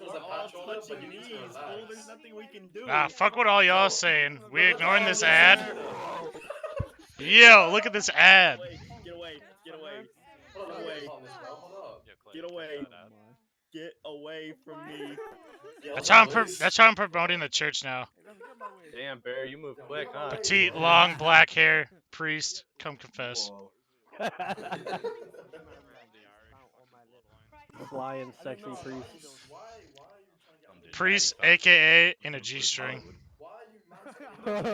We're all touching knees, fool. There's nothing we can do. Ah, fuck what all y'all saying. We ignoring this ad? Yo, look at this ad. Get away. Get away. Hold Get on, away. on this, bro. Hold up. Get away. Get away from me. That's how I'm promoting the church now. Damn, Barry, you move quick, huh? Petite, long, black hair, priest, come confess. Flying sexy priest. Priest, aka in a G-string. Yeah,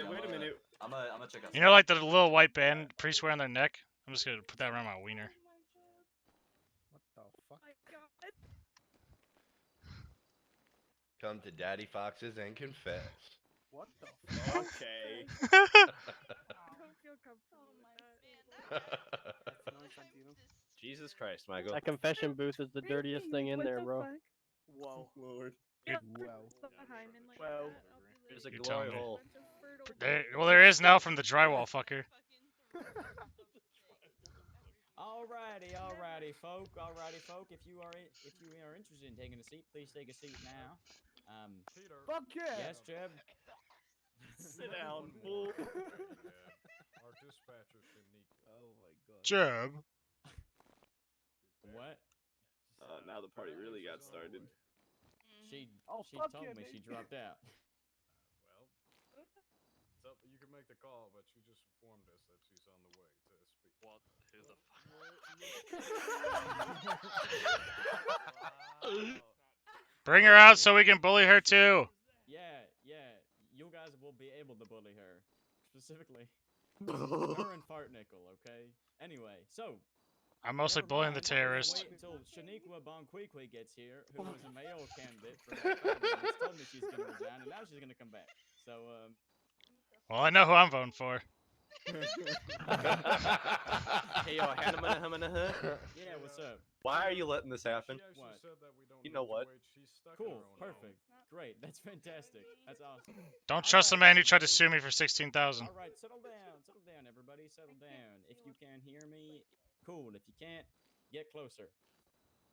wait a minute. I'm gonna check out. You know, like the little white band priests wear on their neck? I'm just gonna put that around my wiener. What the fuck? Come to Daddy Fox's and confess. What the fuck? Okay. Jesus Christ, Michael. That confession booth is the dirtiest thing in there, bro. Whoa, Lord. Well. There's a You glory tell me. hole. There is now from the drywall, fucker. Alrighty, folk. If you are interested in taking a seat, please take a seat now. Fuck yeah! Yes, Jeb. Sit down, fool. Our dispatcher, Shanika. Oh my god. Jeb. What? Now the party really got started. She fuck told yeah, me she baby. dropped out. Well, so you can make the call, but she just informed us that she's on the way to speak. What? Who the fuck? Bring her out so we can bully her too. Yeah. You guys will be able to bully her. Specifically, her and Fart Nickel, okay? Anyway, so. I'm mostly never bullying the mind, just terrorist. Wait until Shaniqua Bonquiqui gets here, who was a mayoral candidate for that and told me she's going to resign, and now she's going to come back. So, Well, I know who I'm voting for. Hey, yo, Hannah. Yeah, what's up? Why are you letting this happen? She actually What? said that we don't You know need to what? wait. She's stuck in Cool, her own perfect, great, that's fantastic, that's awesome. Don't trust the man who tried to sue me for 16,000. All right, settle down, everybody, settle down. If you can hear me, cool. If you can't, get closer.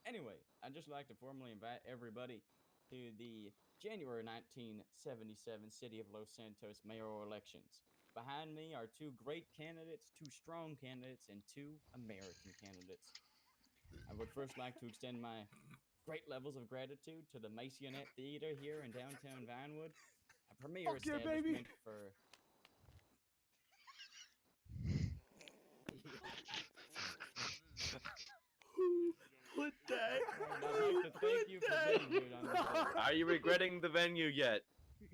Anyway, I'd just like to formally invite everybody to the January 1977 City of Los Santos mayoral elections. Behind me are two great candidates, two strong candidates, and two American candidates. I would first like to extend my great levels of gratitude to the Masonette Theater here in downtown Vinewood, a premier Fuck yeah, establishment baby. for... What that? I'd like to thank you for being here on this day. Are you regretting the venue yet?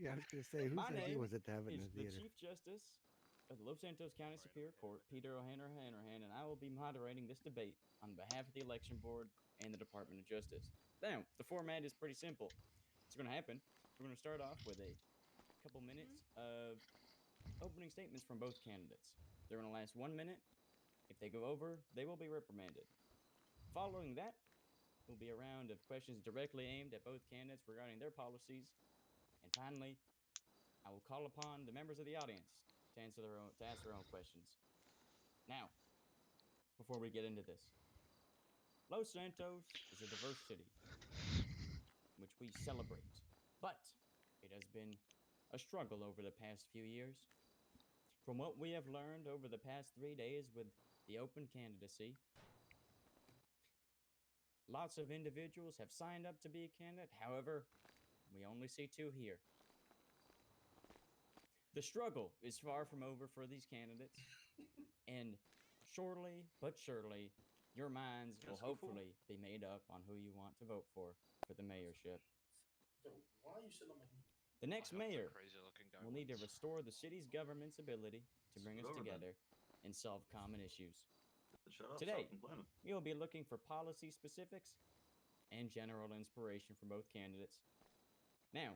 Yeah, I was gonna say, whose My idea name was it to have it in is the the theater? Chief Justice of the Los Santos County Superior Court, Peter O'Hanrahan, and I will be moderating this debate on behalf of the Election Board and the Department of Justice. Now, the format is pretty simple. What's going to happen? We're going to start off with a couple minutes of opening statements from both candidates. They're going to last 1 minute. If they go over, they will be reprimanded. Following that will be a round of questions directly aimed at both candidates regarding their policies. And finally, I will call upon the members of the audience to ask their own questions. Now, before we get into this, Los Santos is a diverse city, which we celebrate, but it has been a struggle over the past few years. From what we have learned over the past 3 days with the open candidacy, lots of individuals have signed up to be a candidate. However, we only see two here. The struggle is far from over for these candidates, and surely but surely, your minds will hopefully be made up on who you want to vote for the mayorship. Why are you sitting on my... The next mayor will need to restore the city's government's ability to bring us together and solve common issues. Today, we will be looking for policy specifics and general inspiration from both candidates. Now,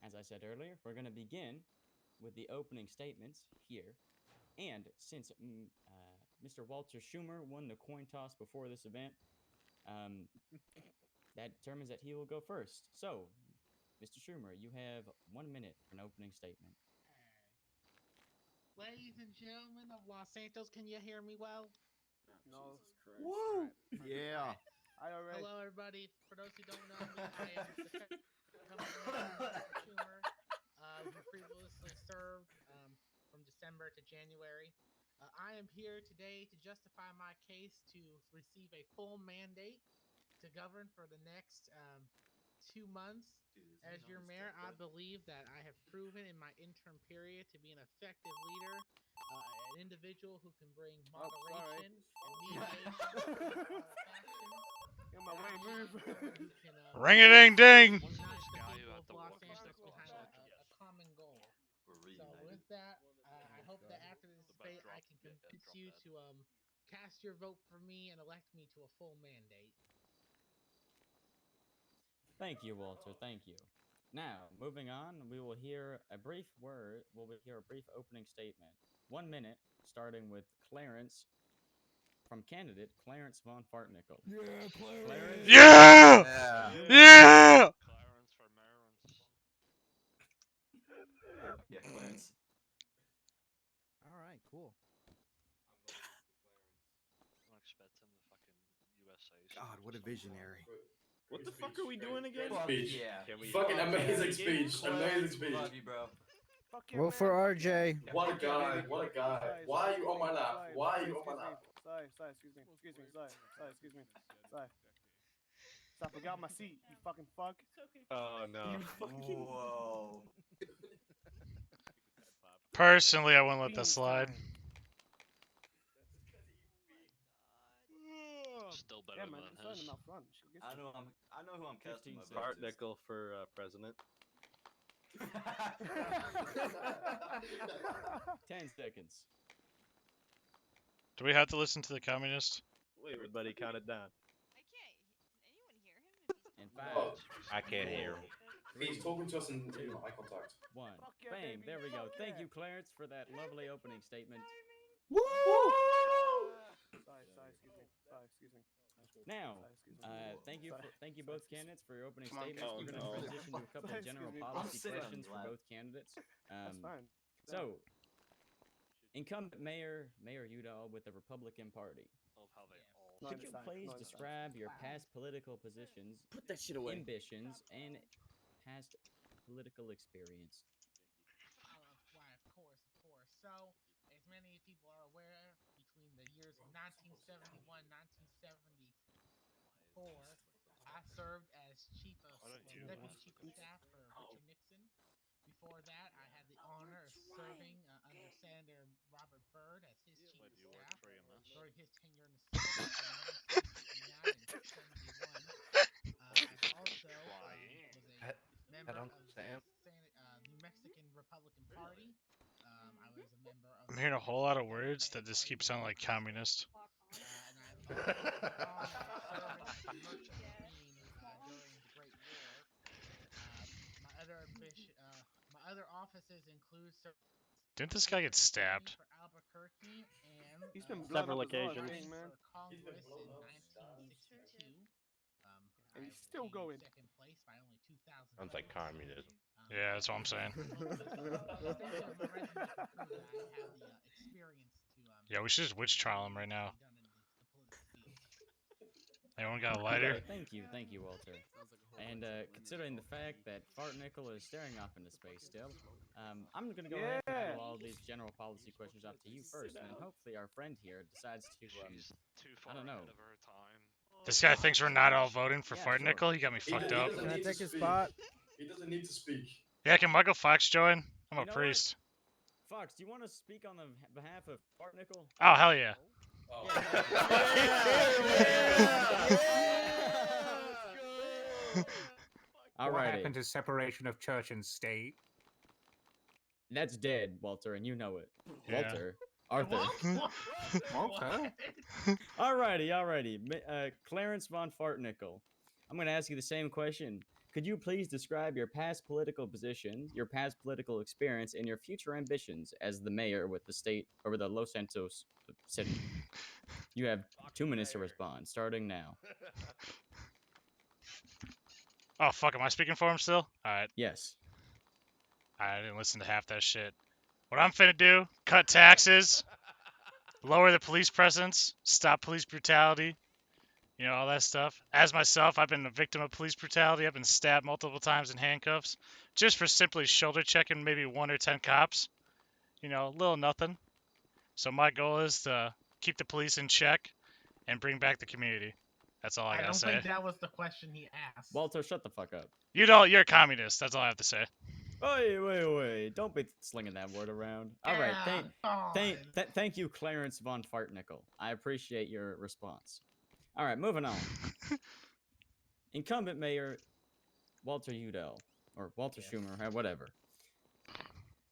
as I said earlier, we're going to begin with the opening statements here. And since Mr. Walter Schumer won the coin toss before this event, that determines that he will go first. So, Mr. Schumer, you have 1 minute for an opening statement. Ladies and gentlemen of Los Santos, can you hear me well? No. Woo! Yeah. I Hello, everybody. For those who don't know me, I am the Schumer, who previously served from December to January. I am here today to justify my case to receive a full mandate to govern for the next 2 months. As your mayor, I believe that I have proven in my interim period to be an effective leader, an individual who can bring moderation and mediation. Ring a ding ding. Unite the people of Los Angeles behind a common goal. So with that, I hope that after this debate, I can convince you to cast your vote for me and elect me to a full mandate. Thank you, Walter. Thank you. Now, moving on, we will hear a brief opening statement. 1 minute, starting with Clarence, from candidate Clarence von Fartnickel. Yeah, Clarence. Yeah! Yeah! Clarence for Marons. Yeah, Clarence. All right, cool. I expect him to fucking USA. God, what a visionary. What the fuck are we doing again? Speech. Yeah. Can we Fucking amazing again? speech. Amazing speech. Love you, bro. Vote for RJ. What a guy. What a guy. Why are you on my lap? Why are you on my lap? Excuse me. I forgot my seat, you fucking fuck. Oh no. Whoa. Personally, I wouldn't let that slide. Still better Yeah, man, than just sign his. him out front. I know who I'm casting my vote. Fartnickel for president. 10 seconds. Do we have to listen to the communist? Wait, everybody count it down. I can't. Anyone hear him? In 5, Oh, I can't hear him. he's talking to us in eye contact. 1. Bang. There we go. Thank you, Clarence, for that lovely opening statement. Woo! Sorry, excuse me. Now, thank you both candidates for your opening statements. We're going to transition to a couple of general policy questions for both candidates. That's fine. So, incumbent Mayor Udall with the Republican Party. Love how they all. Could you please describe your past political positions, Put that shit away. ambitions, and past political experience? Why, of course. So, as many people are aware, between the years of 1971 1974, I served as Deputy Chief of Staff for Richard Nixon. Before that, I had the honor of serving under Senator Robert Byrd as his Chief of Staff during his tenure in the Senate from 1969 and 71. I also was a member of the New Mexican Republican Party. I was a member of. I'm hearing a whole lot of words that just keep sounding like communist. And I've also had the honor of serving as a merchant marine during the Great War. My other offices include Didn't this guy get stabbed? for Albuquerque and He's been several blown up as well, occasions man. for Congress in 1962. And I he's still obtained going. second place by only 2,000 Sounds like votes. communism. Yeah, that's what I'm saying. Yeah, we should just witch trial him right now. Anyone got a lighter? Okay, thank you, Walter. And considering the fact that Fartnickel is staring off into space still, I'm going to go ahead and handle all these general policy questions off to you first, and then hopefully our friend here decides to, I don't know. This guy thinks we're not all voting for Yeah, Fartnickel? He got me fucked up. doesn't Can I need to take his speak. spot? He doesn't need to speak. Yeah, can Michael Fox join? I'm You a know priest. Fox, do you want to speak on the behalf of Fartnickel? Oh, hell yeah. Oh. All What right. happened to separation of church and state? That's dead, Walter, and you know it. Yeah. Walter. Arthur. Okay. Alrighty. Clarence von Fartnickel. I'm going to ask you the same question. Could you please describe your past political positions, your past political experience, and your future ambitions as the mayor with the state over the Los Santos city? You have 2 minutes to respond, starting now. Oh, fuck, am I speaking for him still? Alright. Yes. I didn't listen to half that shit. What I'm finna do, cut taxes, lower the police presence, stop police brutality, You know, all that stuff. As myself, I've been a victim of police brutality. I've been stabbed multiple times in handcuffs just for simply shoulder checking maybe 1 or 10 cops. You know, little nothing. So my goal is to keep the police in check and bring back the community. That's all I I gotta don't say. think that was the question he asked. Walter, shut the fuck up. You're a communist. That's all I have to say. Wait. Don't be slinging that word around. All right. Thank you, Clarence von Fartnickel. I appreciate your response. All right, moving on. Incumbent Mayor Walter Udell, or Walter Schumer, or whatever.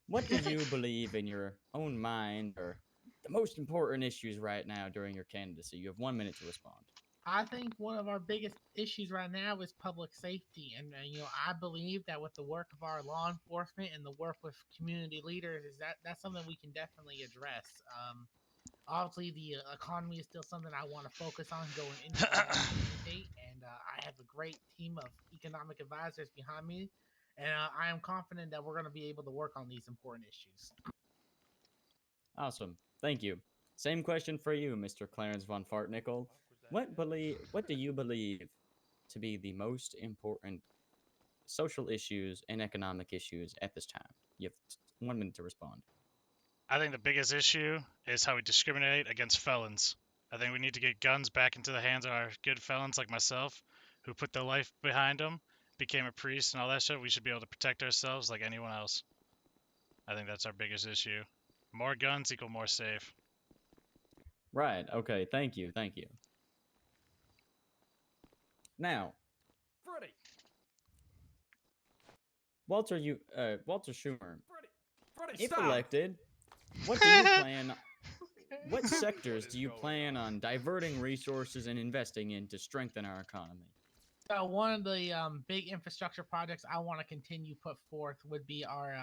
What do you believe in your own mind are the most important issues right now during your candidacy? You have 1 minute to respond. I think one of our biggest issues right now is public safety, and I believe that with the work of our law enforcement and the work with community leaders, that's something we can definitely address. Obviously, the economy is still something I want to focus on going into the next mandate, and I have a great team of economic advisors behind me, and I am confident that we're going to be able to work on these important issues. Awesome. Thank you. Same question for you, Mr. Clarence von Fartnickel. What do you believe to be the most important social issues and economic issues at this time? You have 1 minute to respond. I think the biggest issue is how we discriminate against felons. I think we need to get guns back into the hands of our good felons like myself, who put their life behind them, became a priest and all that shit. We should be able to protect ourselves like anyone else. I think that's our biggest issue. More guns equal more safe. Right. Okay. Thank you. Now, Freddy! Walter Schumer, Freddy, if stop! elected, what do you plan? What sectors do you plan on diverting resources and investing in to strengthen our economy? So one of the big infrastructure projects I want to continue put forth would be our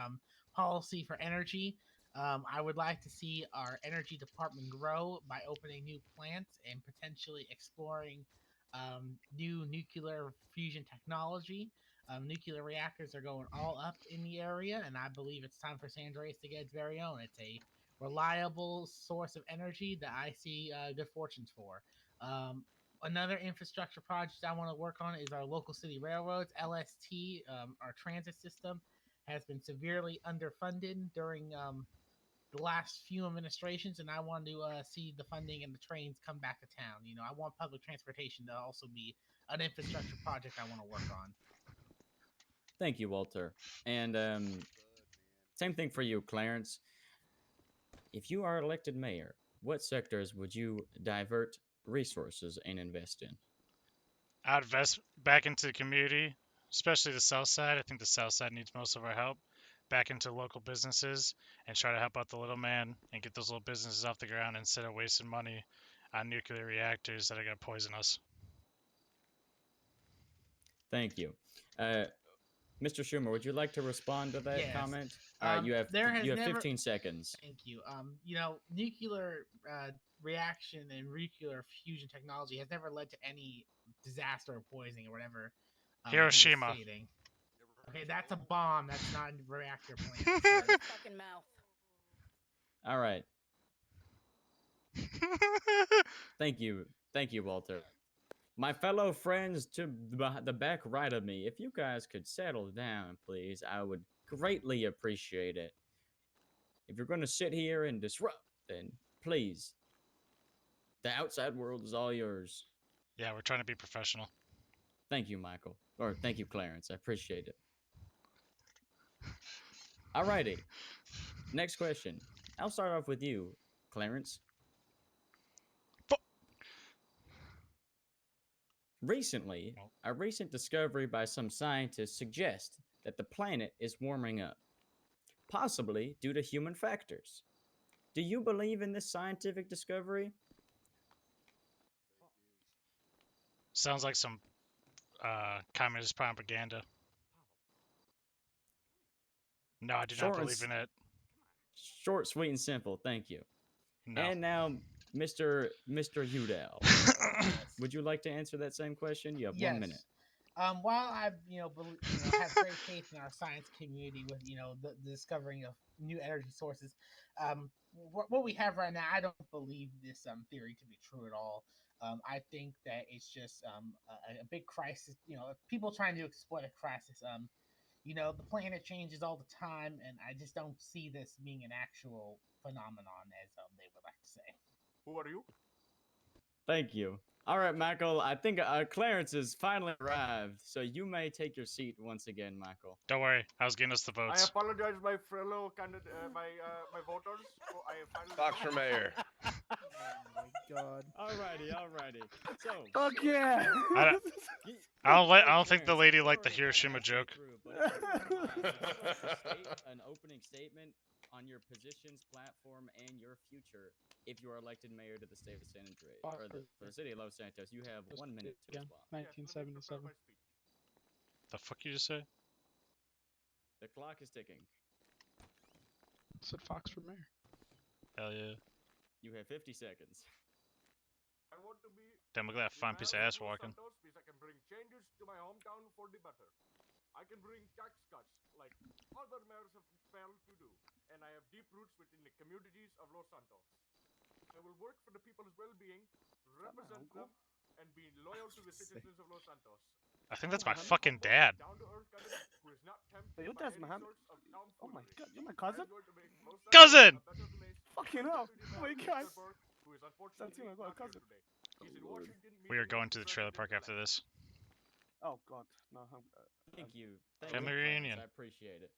policy for energy. I would like to see our energy department grow by opening new plants and potentially exploring new nuclear fusion technology. Nuclear reactors are going all up in the area, and I believe it's time for San Andreas to get its very own. It's a reliable source of energy that I see good fortunes for. Another infrastructure project I want to work on is our local city railroads, LST. Our transit system has been severely underfunded during the last few administrations, and I want to see the funding and the trains come back to town. I want public transportation to also be an infrastructure project I want to work on. Thank you, Walter. And same thing for you, Clarence. If you are elected mayor, what sectors would you divert resources and invest in? I'd invest back into the community, especially the south side. I think the south side needs most of our help. Back into local businesses and try to help out the little man and get those little businesses off the ground instead of wasting money on nuclear reactors that are going to poison us. Thank you. Mr. Schumer, would you like to respond to that Yes. comment? All right, you have 15 seconds. Thank you. Nuclear reaction and nuclear fusion technology has never led to any disaster or poisoning or whatever. Hiroshima. Okay, that's a bomb. That's not a reactor plant. Fucking mouth. All right. Thank you, Walter. My fellow friends to the back right of me, if you guys could settle down, please, I would greatly appreciate it. If you're going to sit here and disrupt, then please, the outside world is all yours. Yeah, we're trying to be professional. Thank you, Michael. Or thank you, Clarence. I appreciate it. Alrighty. Next question. I'll start off with you, Clarence. Recently, a recent discovery by some scientists suggests that the planet is warming up, possibly due to human factors. Do you believe in this scientific discovery? Sounds like some communist propaganda. No, I do not believe in it. Short, sweet, and simple. Thank you. No. And now, Mr. Udell. Would you like to answer that same question? You have 1 minute. While I've have great faith in our science community with the discovering of new energy sources, what we have right now, I don't believe this theory to be true at all. I think that it's just a big crisis. You know, people trying to exploit a crisis. You know, the planet changes all the time, and I just don't see this being an actual phenomenon, as they would like to say. Who are you? Thank you. All right, Michael. I think Clarence has finally arrived, so you may take your seat once again, Michael. Don't worry, I was getting us the I votes. apologize, my fellow candidate, my voters. I have finally. Fox for mayor. Oh my god. Alrighty. So, Fuck yeah! I don't think the lady liked the Hiroshima joke. An opening statement on your positions, platform, and your future if you are elected mayor to the state of San Andreas, or for the city of Los Santos. You have 1 minute to respond. 1977. The fuck you just say? The clock is ticking. Said Fox for mayor. Hell yeah. You have 50 seconds. I want to be. Damn, look at that fine piece of ass walking. Because I can bring changes to my hometown for the better. I can bring tax cuts like other mayors have failed to do, and I have deep roots within the communities of Los Santos. I will work for the people's well-being, represent them, and be loyal to the citizens of Los Santos. I think that's my fucking dad. Yo, that's Muhammad. Oh my god, you're my cousin? Cousin! Fucking hell. Oh my god. Santino, I got a cousin. We are going to the trailer park after this. Oh god. No, Thank you. Family Clarence. reunion. I appreciate it.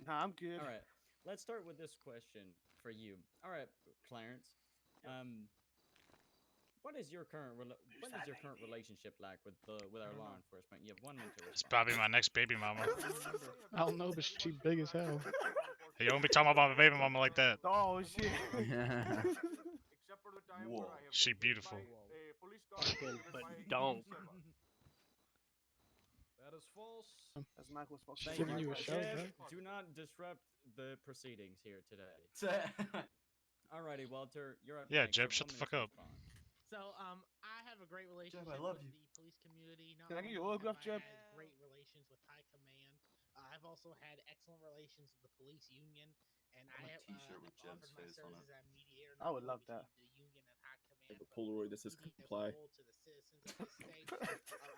Nah, I'm good. All right. Let's start with this question for you. All right, Clarence. What is your current relationship like with our law enforcement? You have 1 minute to It's respond. Bobby, my next baby mama. I don't know, but she's big as hell. You won't be talking about my baby mama like that. Oh shit. Whoa. She beautiful. But don't. That is false. That's Michael's fault. She's Thank giving you a show, Jeff, bro. do not disrupt the proceedings here today. Alrighty, Walter, you're up. Yeah, next. Jeb, You shut have the 1 fuck minute up. to respond. So, I have a great relationship I love with you. the police community. Not Can I get only your autograph, have I Jeb? had great relations with high command. I've also had excellent relations with the police union, and I I want a have t-shirt with offered Jeb's my face on services as mediator. I would love between that. the union and high command. have a Polaroid that says PD as a comply. whole to the citizens of this state.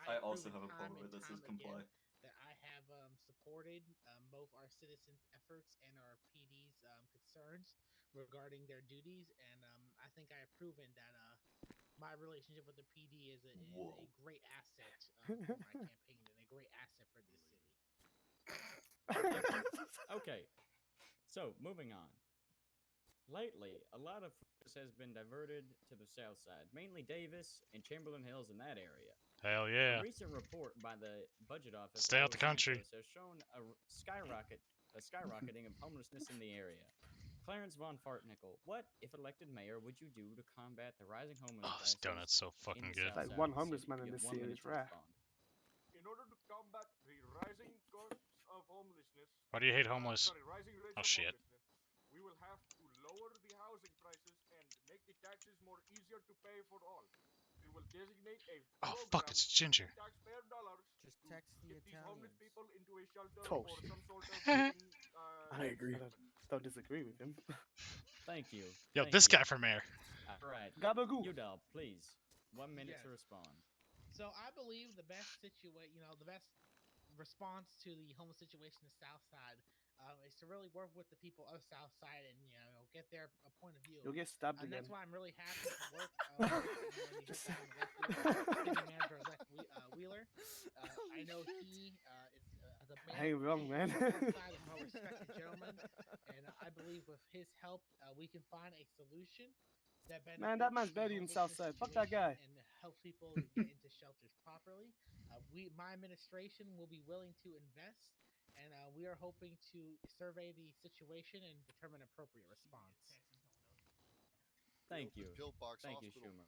I have also proven have a time Polaroid and that says time again comply. that I have supported both our citizens' efforts and our PD's concerns regarding their duties, and I think I have proven that my relationship with the PD is a great asset for my campaign and a great asset for this city. Okay, so moving on. Lately, a lot of focus has been diverted to the south side, mainly Davis and Chamberlain Hills in that area. Hell A yeah. recent report by the budget office Stay of out the Los country. Santos has shown a skyrocketing of homelessness in the area. Clarence Von Fartnickel, what, if elected mayor, would you do to combat the rising homeless Oh, this crisis donut's so in fucking the good. south Like side one of the homeless city? man in You this have 1 minute series, to rare. respond. In order to combat the rising costs of homelessness. Why do you hate homeless? Rising rates Oh of shit. homelessness, we will have to lower the housing prices and make the taxes more easier to pay for all. We will designate a Oh program fuck, it's Ginger. with taxpayer dollars Just to text the get these homeless Italians. people into a shelter Oh, or shit. some sort of living, I agree. I don't disagree with him. Thank you. Yo, Thank this you. guy for mayor. All right. Gabagool. Udall, please. 1 minute to Yes. respond. So I believe the best the best response to the homeless situation in the South Side is to really work with the people of South Side and get their point of view. You'll get stabbed And again. that's why I'm really happy to work with city manager Wheeler. I know he is a man. I ain't wrong, man. Outside of a respected gentleman, and I believe with his help, we can find a solution that benefits Man, that man's the better in homelessness Southside. Fuck that guy. situation and helps people get into shelters properly. My administration will be willing to invest, and we are hoping to survey the situation and determine appropriate response. Thank you. Pillbox Thank you, Hospital. Schumer.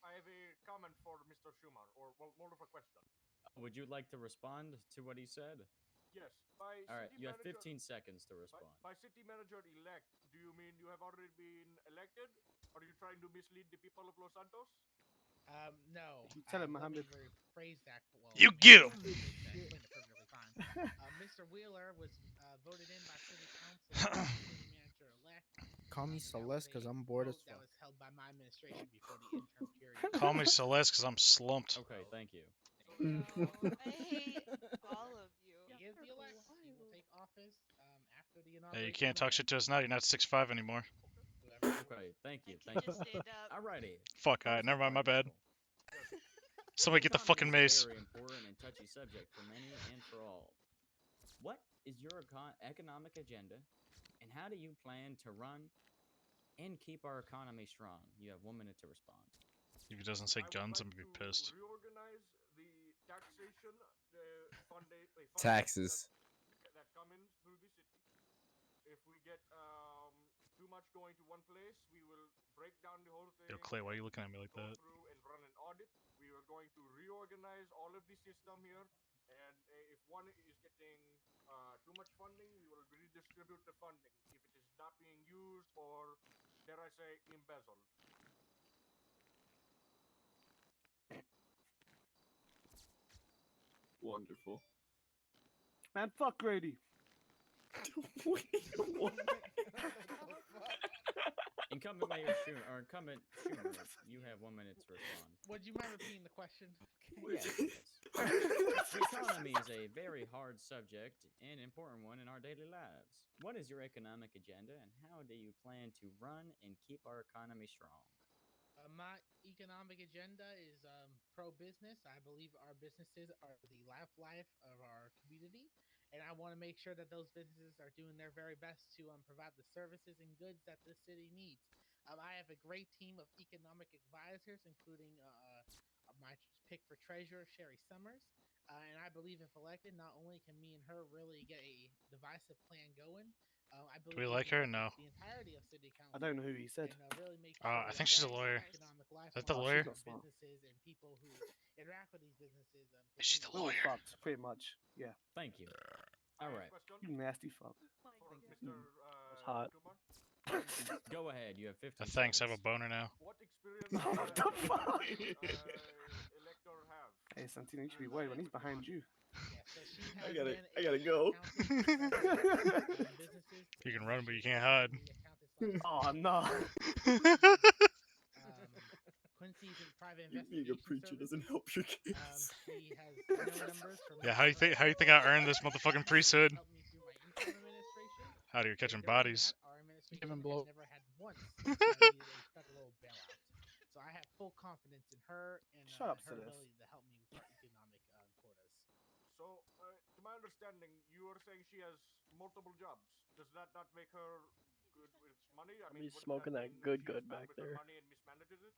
I have a comment for Mr. Schumer, or well, more of a question. Would you like to respond to what he said? Yes. By All right, city you have manager, 15 seconds to respond. by city manager elect, do you mean you have already been elected? Are you trying to mislead the people of Los Santos? No. You tell him, let me Mohammed. rephrase that. Well, You maybe give. I explained it perfectly fine. Mr. Wheeler was voted in by city council as city manager elect. Call me That Celeste was because a I'm bored as vote that fuck. was held by my administration before the interim period. Call me Celeste because I'm slumped. Okay, thank you. No, I hate all of you. He is the elect. He will take office after the Hey, inauguration. you can't of the talk mayor. shit to us now. You're not 6'5" anymore. Whoever- Okay, thank you. I can Thank you. just stand up. Alrighty. Fuck, alright, First never mind, my bad. article. Somebody get the fucking Economy is mace. a very important and touchy subject for many and for all. What is your economic agenda, and how do you plan to run and keep our economy strong? You have 1 minute to respond. If he doesn't say I would guns, like I'm gonna be to pissed. reorganize the taxation funding Taxes. that come in through the city. If we get too much going to one place, we will break down the whole thing. Yo, Clay, why are you looking at me like go that? through and run an audit. We are going to reorganize all of the system here, and if one is getting too much funding, we will redistribute the funding if it is not being used or, dare I say, embezzled. Wonderful. Man, fuck Grady. Incumbent Mayor Schumer, or Incumbent Schumer, you have 1 minute to respond. Would you mind repeating the question? Yes, yes. The economy is a very hard subject and important one in our daily lives. What is your economic agenda, and how do you plan to run and keep our economy strong? My economic agenda is pro-business. I believe our businesses are the life of our community, and I want to make sure that those businesses are doing their very best to provide the services and goods that the city needs. I have a great team of economic advisors, including my pick for treasurer, Sherry Summers. And I believe if elected, not only can me and her really get a divisive plan going, I Do believe we like her or can no? work with the entirety of city council. I don't know who he said. And really make sure I that think she's a the lawyer. economic life Is that the on lawyer? She's not smart. businesses and people who interact with these businesses. Is she the continue to lawyer? Fucked, pretty much. Yeah. Thank you. All right. You nasty fuck. For Mr. It's hot. Kumar. Go ahead. You have 15 Thanks, I have a seconds. boner now. What experience What does the fuck? elector have? Hey, Santino, you should be worried when he's behind you. Yeah, so she I has gotta- been I gotta a go. accountant for businesses. You can run, but you can't hide. Oh, no. Quincy's in private You being a investigation preacher service. doesn't help your case. She has no numbers from Yeah, how you think I earned this motherfucking priesthood? helped me through my interim administration. How do you catching And during bodies? that, our administration Give him has blow. never had once needed a federal bailout. So I have full confidence in her and Shut up, her Celeste. ability to help me with our economic quotas. So, to my understanding, you are saying she has multiple jobs. Does that not make her good with money? I mean, He's wouldn't smoking that mean good she is bad back with her there. money and mismanages it?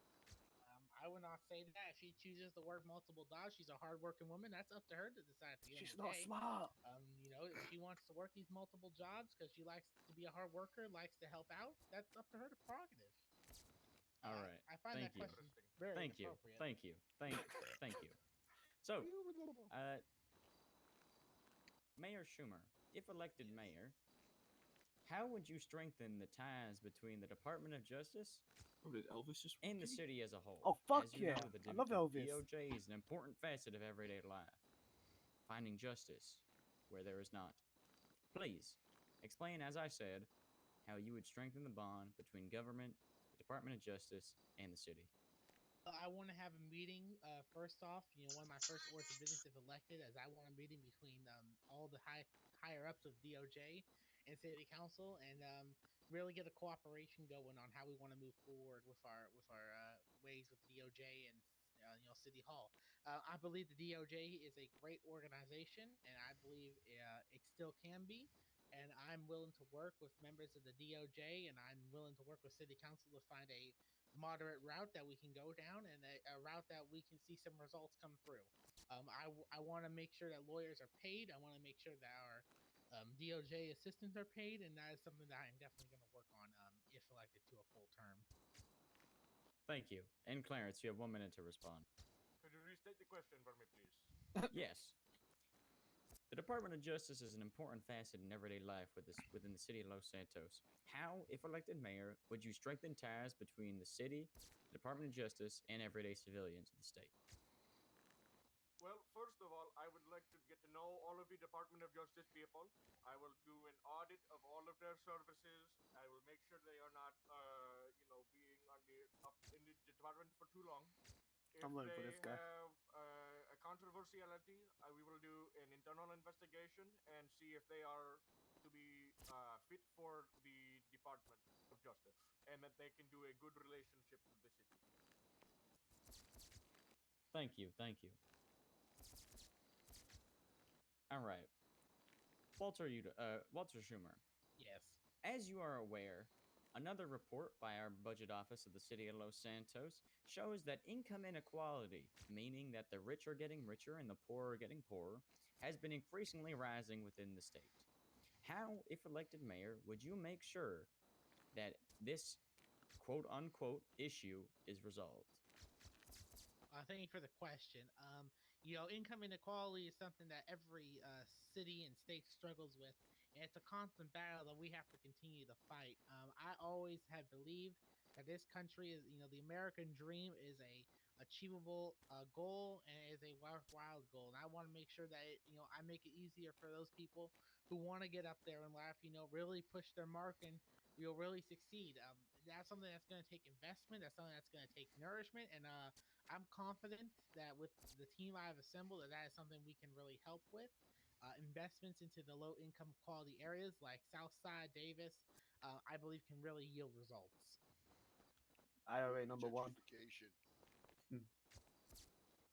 I would not say that. If she chooses to work multiple jobs, she's a hardworking woman. That's up to her to decide. At the end She's of the not day. smart. You know, if she wants to work these multiple jobs because she likes to be a hard worker, likes to help out, that's up to her to prerogative. All right. I find Thank that you. question very Thank you. appropriate. Thank you. Thank you. So, Mayor Schumer, if elected mayor, how would you strengthen the ties between the Department of Justice Oh, did Elvis just and the city as a whole? Oh, fuck As you yeah. know, the I love Elvis. DOJ is an important facet of everyday life, finding justice where there is not. Please, explain, as I said, how you would strengthen the bond between government, the Department of Justice, and the city. I want to have a meeting. First off, one of my first orders of business, if elected, is I want a meeting between all the higher ups of DOJ and City Council, and really get a cooperation going on how we want to move forward with our ways with DOJ and City Hall. I believe the DOJ is a great organization, and I believe it still can be. And I'm willing to work with members of the DOJ, and I'm willing to work with City Council to find a moderate route that we can go down, and a route that we can see some results come through. I want to make sure that lawyers are paid. I want to make sure that our DOJ assistants are paid, and that is something that I'm definitely going to work on if elected to a full term. Thank you. And Clarence, you have 1 minute to respond. Could you restate the question for me, please? Yes. The Department of Justice is an important facet in everyday life within the city of Los Santos. How, if elected mayor, would you strengthen ties between the city, the Department of Justice, and everyday civilians of the state? Well, first of all, I would like to get to know all of the Department of Justice people. I will do an audit of all of their services. I will make sure they are not, being on the up in the department for too long. If I'm voting for they this guy. have a controversiality, we will do an internal investigation and see if they are to be fit for the Department of Justice and that they can do a good relationship with the city. Thank you, thank you. All right, Walter Schumer. Yes. As you are aware, another report by our budget office of the city of Los Santos shows that income inequality, meaning that the rich are getting richer and the poor are getting poorer, has been increasingly rising within the state. How, if elected mayor, would you make sure that this quote unquote issue is resolved? Thank you for the question. Income inequality is something that every city and state struggles with, and it's a constant battle that we have to continue to fight. I always have believed that this country is, the American dream is a achievable goal and is a worthwhile goal. And I want to make sure that I make it easier for those people who want to get up there in life. Really push their mark and really succeed. That's something that's going to take investment. That's something that's going to take nourishment, and I'm confident that with the team I've assembled, that is something we can really help with. Investments into the low income quality areas like Southside, Davis, I believe can really yield results. IRA number one.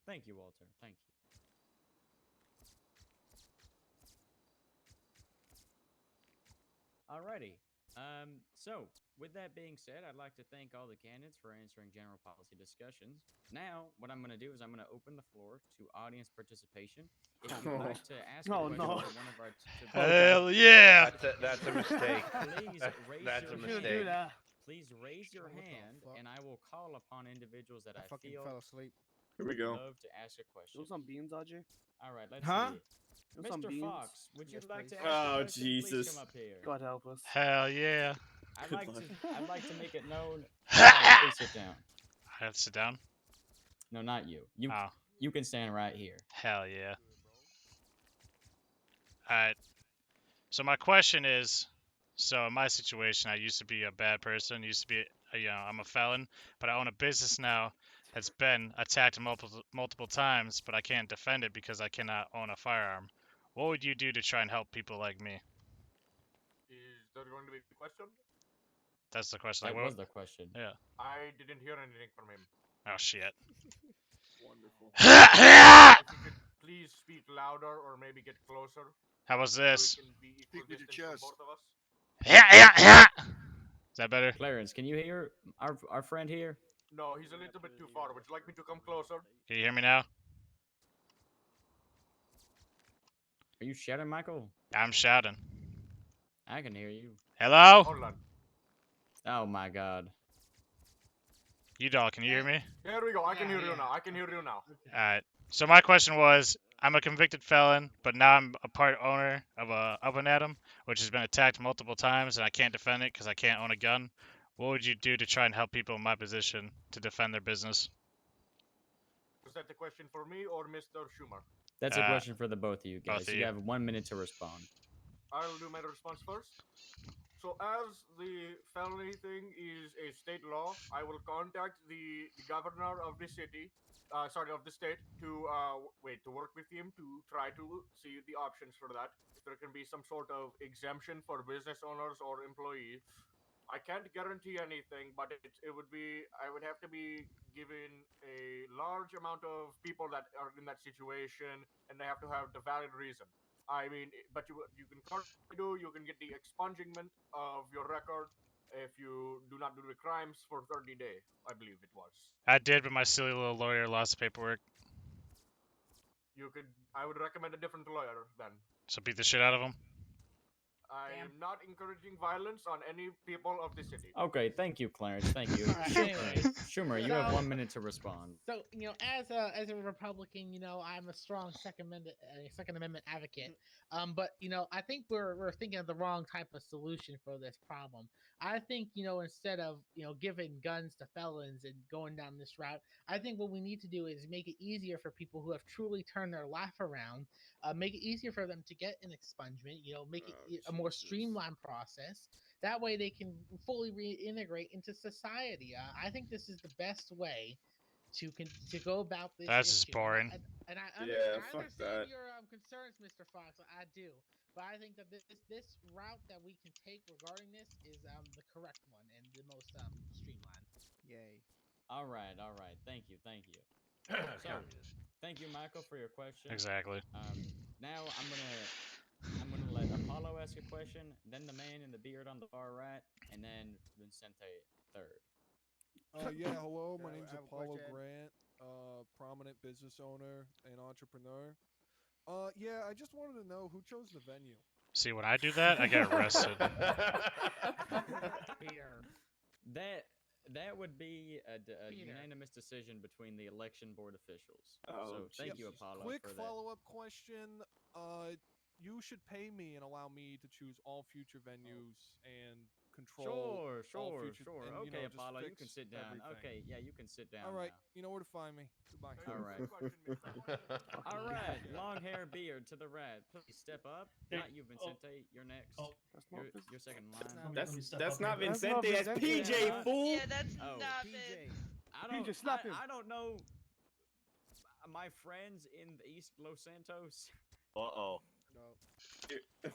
Thank you, Walter. Thank you. Alrighty. So, with that being said, I'd like to thank all the candidates for answering general policy discussions. Now, what I'm going to do is I'm going to open the floor to audience participation. If you'd like to ask a question to one of our... Hell yeah! That's a mistake. Please raise That's your a mistake. Please raise your hand, and I will call upon individuals that I fucking feel fell asleep. Here we go. love to ask a question. You want some beans, RJ? All right, let's Huh? see. You want some Mr. beans? Fox, would you Yes, like to please. ask a Oh, question? Please Jesus. come up here. God help us. Hell yeah! I'd Good like luck. I'd like to make it known. Please sit down. I have to sit down. No, not you. Oh, You can stand right here. hell yeah! All right. So my question is, so in my situation, I used to be a bad person. Used to be, I'm a felon, but I own a business now that's been attacked multiple times, but I can't defend it because I cannot own a firearm. What would you do to try and help people like me? Is that going to be the question? That's the question. That Like, was what? the question. Yeah. I didn't hear anything from him. Oh shit. Wonderful. If you could please speak louder or maybe get closer. How was So this? we can be equal Speak with your distance from chest. both of us. Is that better? Clarence, can you hear our friend here? No, he's a little bit too far. Would you like me to come closer? Can you hear me now? Are you shouting, Michael? I'm shouting. I can hear you. Hello? Hold on. Oh my god. You dog, can you hear me? Here we go. I can hear you now. I can hear you now. Alright. So my question was, I'm a convicted felon, but now I'm a part owner of a oven atom, which has been attacked multiple times, and I can't defend it because I can't own a gun. What would you do to try and help people in my position to defend their business? Was that the question for me or Mr. Schumer? That's a question for the both of you guys. both of You you. have 1 minute to respond. I'll do my response first. So as the felony thing is a state law, I will contact the governor of the city, of the state, to work with him to try to see the options for that. If there can be some sort of exemption for business owners or employees. I can't guarantee anything, but it would be, I would have to be given a large amount of people that are in that situation, and they have to have the valid reason. I mean, but you can currently do, you can get the expungement of your record if you do not do the crimes for 30 days, I believe it was. I did, but my silly little lawyer lost the paperwork. I would recommend a different lawyer then. So beat the shit out of him. I am not encouraging violence on any people of the city. Okay, thank you, Clarence. Thank you. Alright, anyways. Schumer, you have 1 minute to respond. So, as a Republican, I'm a strong Second Amendment advocate. But I think we're thinking of the wrong type of solution for this problem. I think, instead of, giving guns to felons and going down this route, I think what we need to do is make it easier for people who have truly turned their life around, make it easier for them to get an expungement, make it a more streamlined process. That way they can fully reintegrate into society. I think this is the best way to go about this That's just issue. boring. And I Yeah, fuck understand that. your concerns, Mr. Fox. I do. But I think that this route that we can take regarding this is the correct one and the most streamlined. Yay. All right, all right. Thank you, thank you. So, Communist. thank you, Michael, for your question. Exactly. Now I'm gonna let Apollo ask a question, then the man in the beard on the far right, and then Vincente third. Yeah, hello. My So, name's I have a Apollo question. Grant, prominent business owner and entrepreneur. Yeah, I just wanted to know who chose the venue. See, when I do that, I get arrested. Peter. That would be a Peter. unanimous decision between the election board officials. Oh, so thank you, Jesus. Apollo, Quick for that. follow-up question. You should pay me and allow me to choose all future venues and control all future. And, Okay, just Apollo, you fix can sit down. everything. Okay, yeah, you can sit down. All right, now. you know where to find me. Goodbye. All right. All right, long hair beard to the right. Please step up. Hey, Not you, Vincente. You're next. That's not You're second in line. That's not That's not Vincente. That's Vincente. PJ, Yeah. fool. Yeah, that's Oh, not PJ. it. PJ, slap him. I don't know my friends in the East Los Santos. Uh-oh. No.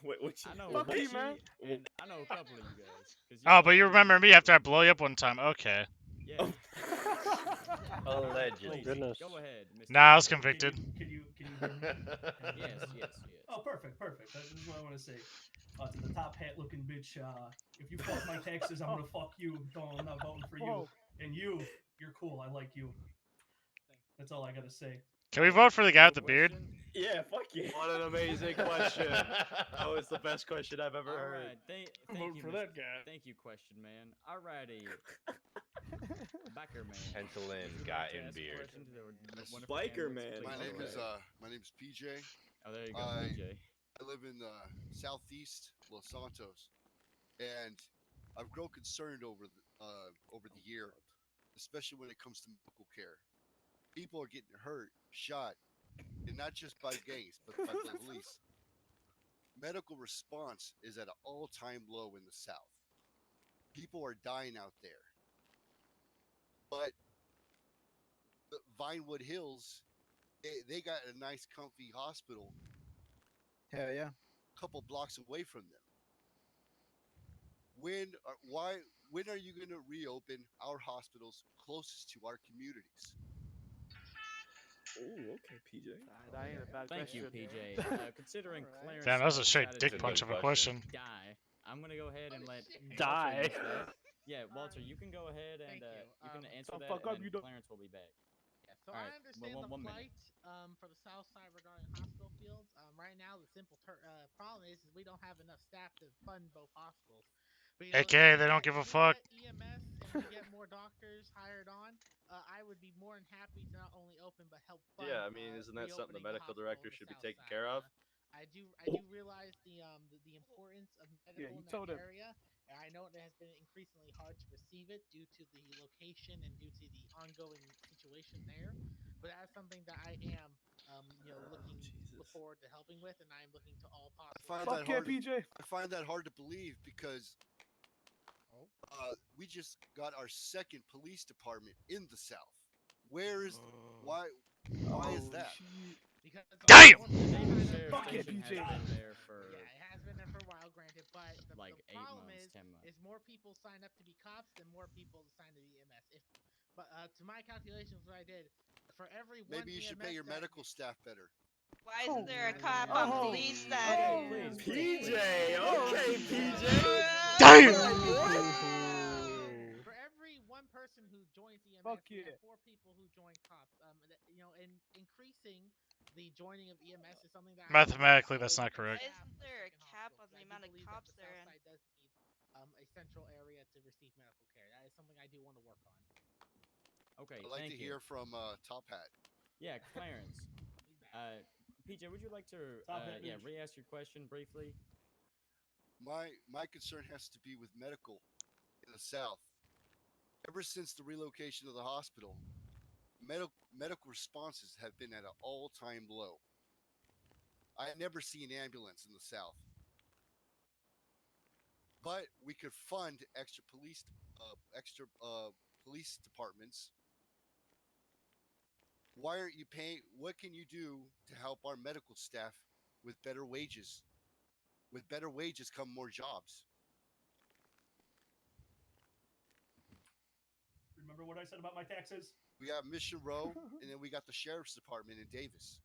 Wait, what you... I know Fuck you, Richie, man. and I know a couple of you guys. 'Cause Oh, but know you who remember me after I blow you up one time. Okay. Yeah. Allegedly. Please, Goodness. go ahead, Mr. Nah, I was Vincente. convicted. Can you hear me? Yes. Oh, perfect. This is what I want to say. To the top hat looking bitch, if you fuck my taxes, I'm gonna fuck you. Don't, I'm not voting for you. Whoa. And you're cool. I like you. That's all I gotta say. Can we vote for the guy with the Good beard? question. Yeah, fuck you. What an amazing question. That was the best question I've ever All heard. right, thank Vote you for Mr. that guy. Thank you, question man. Alrighty, Backer man. Pencil in, Would you guy like to in ask a beard. question to the wonderful Spiker candidates? man. Please My go name is ahead. PJ. Oh, there you go, I- PJ. I live in southeast Los Santos, and I've grown concerned over the year, especially when it comes to medical care. People are getting hurt, shot, and not just by gangs, but by the police. Medical response is at an all-time low in the South. People are dying out there, but the Vinewood Hills, they got a nice, comfy hospital Hell yeah. a couple blocks away from them. When are you going to reopen our hospitals closest to our communities? Oh, okay, PJ. That ain't a bad Thank question. you, PJ. Considering Alright. Clarence Damn, that was a straight decided dick to punch of a question. die, I'm gonna go ahead and let Die. Walter answer that. Yeah, Walter, you can go ahead and Thank you can answer Don't that, fuck up, and you then don't- Clarence will be back. Yeah, so All I right, understand one the minute. plight for the South Side regarding hospital fields. Right now, the simple problem is we don't have enough staff to fund both hospitals. But, AKA, they don't give a fuck. If we get EMS and we get more doctors hired on, I would be more than happy to not only open but help fund. Yeah, I mean, isn't that something the reopening medical hospital director in the should be South taking Side. care of? I do realize the importance of medical Yeah, you in told that him. area. And I know it has been increasingly hard to receive it due to the location and due to the ongoing situation there. But that's something that I am, looking forward to helping with, and I am looking to all possible. Fuck yeah, PJ. I find that hard to believe because we just got our second police department in the South. Where is why is that? Because Damn! The Davis Sheriff Fuck yeah, Station PJ. has been there for yeah, it has been there for a while, granted, but the like 8 problem months, is 10 months. more people sign up to be cops than more people sign to be EMS. But to my calculations, what I did, for every one Maybe you should pay EMS your that- medical staff better. Why isn't there a cop on Oh. police Okay, then? please. PJ, okay, PJ. Damn! For every one person who joins EMS, Fuck we yeah. have 4 people who join cops. And increasing the joining of EMS is something that Mathematically, that's not correct. Why isn't there a cap on the amount of cops the there? South Side does need a central area to receive medical care. That is something I do want to work on. Okay, I'd like thank to you. hear from Top Hat. Yeah, Clarence. PJ, would you like to Top hat, re-ask your question briefly? My concern has to be with medical. in the South. Ever since the relocation of the hospital, medical responses have been at an all-time low. I never see an ambulance in the South. But we could fund extra police departments. Why aren't you paying? What can you do to help our medical staff with better wages? With better wages come more jobs. Remember what I said about my taxes? We got Mission Row, and then we got the sheriff's department in Davis.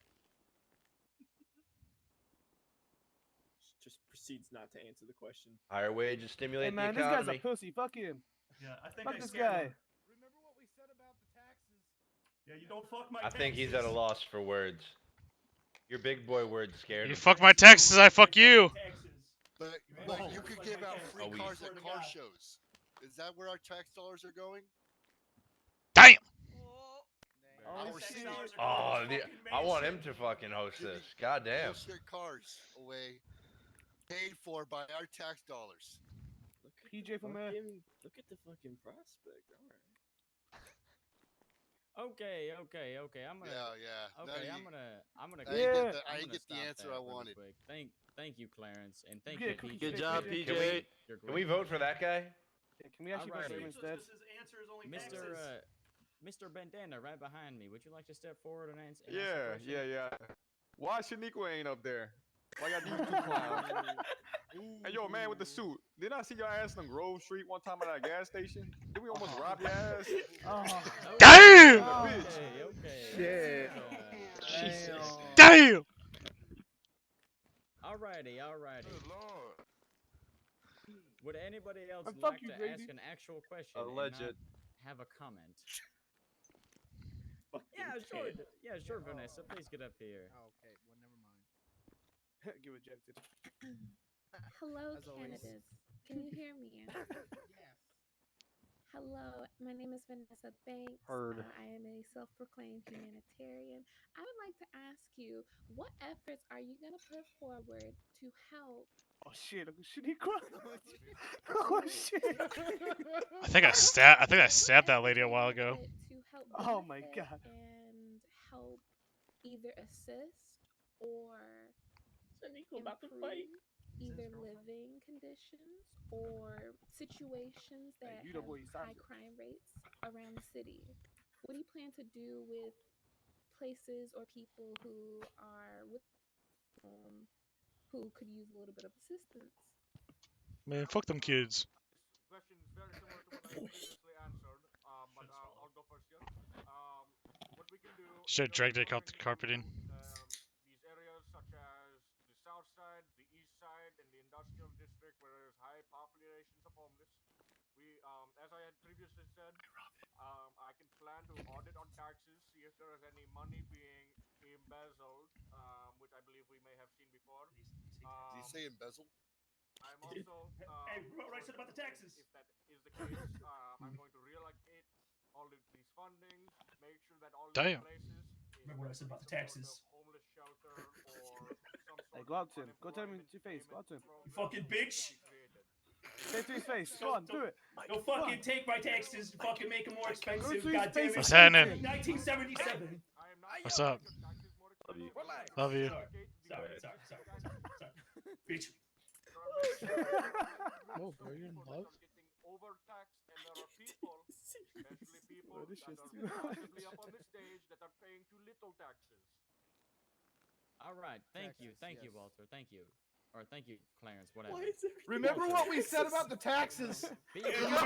Just proceeds not to answer the question. Higher wages stimulate Hey man, the this guy's a economy. pussy. Fuck him. Yeah, I think Fuck I this scared guy. him. Remember what we said about the taxes? Yeah, you don't fuck my I taxes. think he's at a loss for words. Your big boy words scared You him. fuck my taxes, I fuck you. But you could give out free cars at car shows. Is that where our tax dollars are going? Damn. Oh shit. Oh, I want him to fucking host this. God damn. Bullshit cars away, paid for by our tax dollars. PJ from Look at the fucking prospect. All right. Okay. I'm gonna. Yeah. Okay, I'm gonna. I didn't get the stop answer that I really wanted. quick. Thank you, Clarence, and thank Yeah, you, PJ. Good job, for- PJ. Can we vote for that guy? Yeah, can we actually vote for him instead? Mr. Bandana, right behind me. Would you like to step forward and answer? Yeah. Why Shaniqua ain't up there? Why y'all do two clowns? Hey, yo, man with the suit. Didn't I see your ass on Grove Street one time at that gas station? Did we almost rob your ass? Damn! Okay. Shit. Jesus. Damn! Alrighty. Good lord. Would anybody else fuck like you, to Grady. ask an actual question Alleged. and not have a comment? Yeah, sure, Vanessa. Please get up here. Okay, well, never mind. Get rejected. Hello, As always. candidates. Can you hear me? Yes. Hello, my name is Vanessa Banks. Heard. I am a self-proclaimed humanitarian. I would like to ask you, what efforts are you going to put forward to help? Oh shit! Shaniqua. Oh shit! I think I stabbed that lady a while ago. To help Oh my benefit god. and help either assist or improve either living conditions or situations that you the have boy, high Sansa. crime rates around the city. What do you plan to do with places or people who are with who could use a little bit of assistance? Man, fuck them kids. This question is very similar to what I previously answered, but I'll go first here. What we can do. Should drag dick off the carpeting. These areas such as the south side, the east side, and the industrial district where there's high populations of homeless. We, as I had previously said, I can plan to audit on taxes, see if there is any money being embezzled, which I believe we may have seen before. Did he say embezzle? I'm also. Hey, remember what I said about the taxes? If that is the case, I'm going to reallocate all of these fundings, make sure that all these Damn. places. Remember what I said about the taxes? Homeless shelter or some sort Hey, go up to him. Go tell him to your face. Go up to him. You fucking bitch! Say it to his face. Go on, do it. Don't fucking take my taxes and fucking make them more expensive. to his God damn face. it! What's happening? 1977. What's up? Love you. Sorry. Bitch. Oh, are you in love? Getting overtaxed, and there are people, especially people this that shit's are too much. possibly up on the stage that are paying too little taxes. All right. Thank you, Yes. Walter. Thank you. Or thank you, Clarence. Whatever. Remember what we said about the taxes? Be Fuck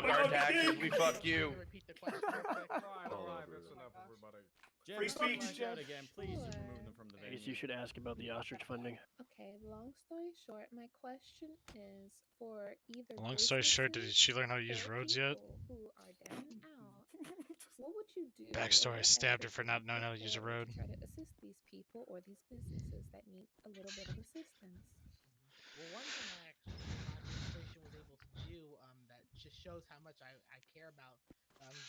our taxes, we fuck you. Repeat the question real quick. Alright, that's enough, everybody. Free speech. Again. Please remove them from the I guess venue. you should ask about the ostrich funding. Okay, long story short, my question is for either Long story short, did businesses she learn how to use or roads yet? people who are down and out. What would you do? or Backstory, what stabbed her efforts for would not you knowing how put to use a forward road. to try to assist these people or these businesses that need a little bit of assistance? Well, one thing I actually my administration was able to do that just shows how much I care about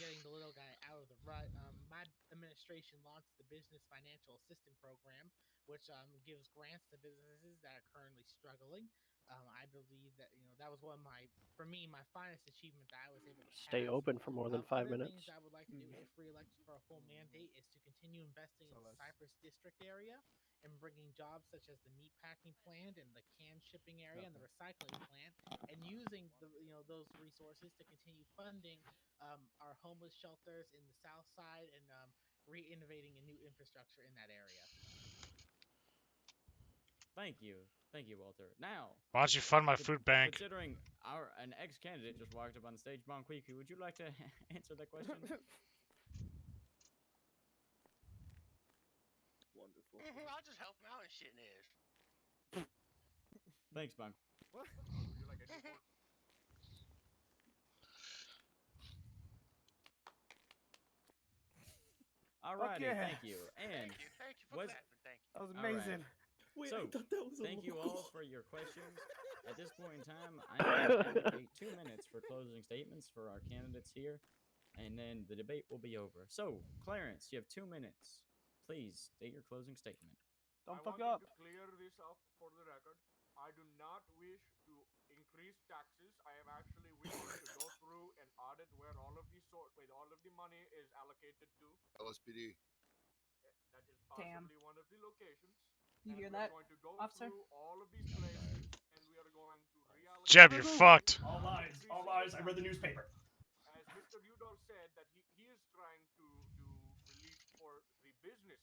getting the little guy out of the rut. My administration launched the Business Financial Assistance Program, which gives grants to businesses that are currently struggling. I believe that that was one of for me, my finest achievement that I was able to Stay pass. open for more than 5 Other minutes. things I would like to do if reelected for a full mandate is to continue investing in the Cypress District area and bringing jobs such as the meat packing plant and the can shipping area and the recycling plant, and using those resources to continue funding our homeless shelters in the South Side and re-innovating a new infrastructure in that area. Thank you, Walter. Now, Why don't you fund my food bank? Considering an ex-candidate just walked up on stage, Bonquiku, would you like to answer that question? Wonderful. I'll just help him out and shit in this. Thanks, Bonk. What? Would you like a report? Alrighty, thank you. And thank you for clapping. Thank you. That was amazing. Wait, So, I thought that was a thank you law. all for your questions. At this point in time, I'm going to indicate 2 minutes for closing statements for our candidates here, and then the debate will be over. So, Clarence, you have 2 minutes. Please state your closing statement. I wanted to clear this up for the record. I do not wish to increase taxes. I am actually wishing to go through and audit where all of the money is allocated to. LSPD. That is possibly one of the locations. You hear we that, are going to go officer? through all of these places, and we are going to reallocate. Jeb, you're fucked. All lies. All lies. I read the newspaper. As Mr. Udall said, that he is trying to do relief for the businesses.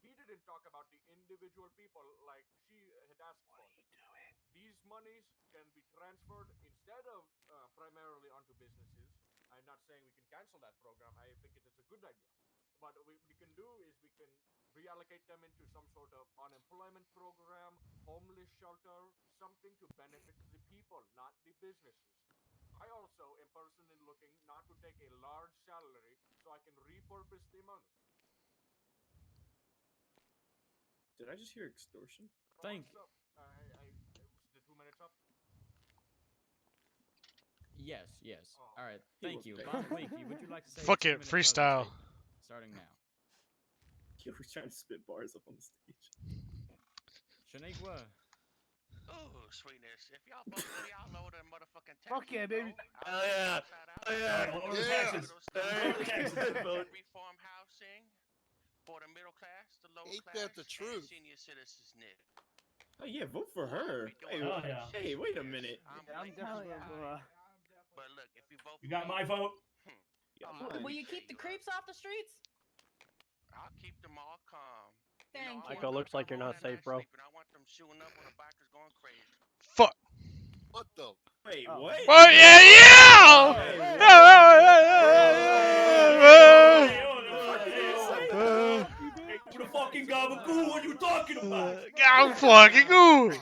He didn't talk about the individual people like she had asked for. What are you doing? These monies can be transferred instead of primarily onto businesses. I'm not saying we can cancel that program. I think it is a good idea. But what we can do is we can reallocate them into some sort of unemployment program, homeless shelter, something to benefit the people, not the businesses. I also am personally looking not to take a large salary so I can repurpose the money. Did I just hear extortion? Thank you. Was the 2 minutes up? Yes. Oh. All right. He Thank was you. bad. Bonquiku, would you like to say Fuck your it, 2-minute freestyle. closing statement? Starting now. Yo, he's trying to spit bars up on the stage. Shaniqua. Oh, sweetness. If y'all vote for y'all lower the motherfucking taxes, Fuck yeah, baby. Hell yeah. Lower the taxes. Lower the taxes. Reform housing for the middle class, the lower Ain't class, that the truth? and senior citizens. Nick. Oh yeah, vote for her. Hey, Oh, yeah. hey, wait a minute. I'm definitely going to But look, if you vote You for got me, my vote? Will you keep the creeps off the streets? I'll keep them all calm. Thank you. Michael, looks like you're not safe, bro. I want them shooting up when the bikers going crazy. Fuck. What the? Wait, Oh. what? Oh Who the fucking gabagoo? What are you talking about? I'm fucking good.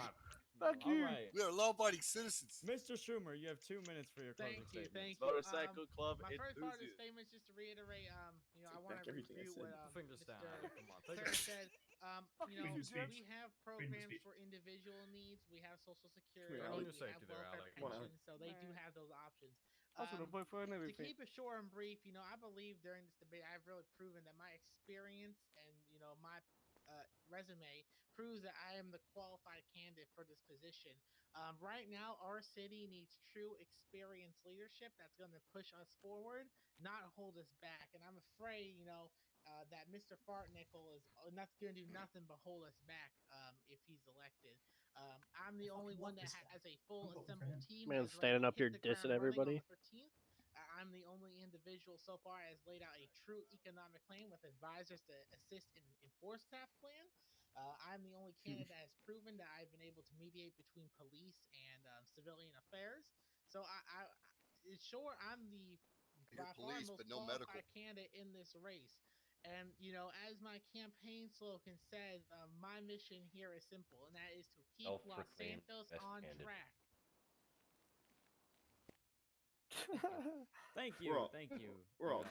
Fuck you. All right. We are law-abiding citizens. Mr. Schumer, you have 2 minutes for your closing statement. Thank you. Motorcycle Club My first part of the enthusiast. statement is just to reiterate, I want back to everything I refute said. what Fingers Mr. down. Come on, Clarence said. Freedom of speech. We have Freedom of programs speech. for individual needs. We have Social Security. Here, on We your have safety there, welfare Alec. Come on, Alec. pensions, so they do have those options. Also, the vote for To everything. keep it short and brief, I believe during this debate, I've really proven that my experience and my resume proves that I am the qualified candidate for this position. Right now, our city needs true experienced leadership that's going to push us forward, not hold us back. And I'm afraid, that Mr. Fartnickel is not going to do nothing but hold us back if he's elected. I'm the only one that has a full assembled team. Man, that's ready standing to up hit here the ground dissing running everybody. on the 13th. I'm the only individual so far has laid out a true economic plan with advisors to assist and enforce that plan. I'm the only candidate that has proven that I've been able to mediate between police and civilian affairs. So sure, I'm the by far police, most but no qualified medical. candidate in this race. And as my campaign slogan says, my mission here is simple, and that is to keep Los Self-proclaimed Santos best on candidate. track. Thank you. We're all- Thank you. We're all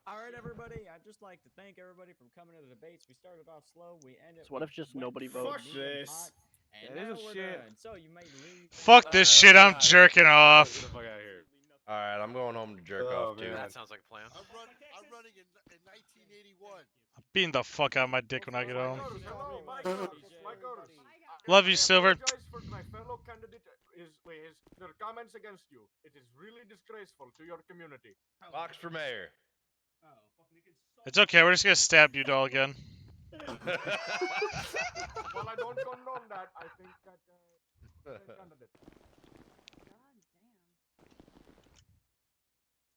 All right, everybody. I'd just like to thank everybody for coming to the debates. We started off slow. We ended. So what if just nobody votes? Fuck this. And Yeah, now this is we're shit. done. So you may leave. Fuck this shit. I'm jerking off. Get the fuck out of here. All right, I'm going home to jerk off too. man. That sounds like a plan. I'm running in 1981. I'm beating the fuck out of my dick when I get home. Hello, Michael. Love you, I Silver. apologize for my fellow candidate. Their comments against you. It is really disgraceful to your community. Fox for mayor. It's okay. We're just gonna stab you, doll, again. Well, I don't condone that. I think that candidate.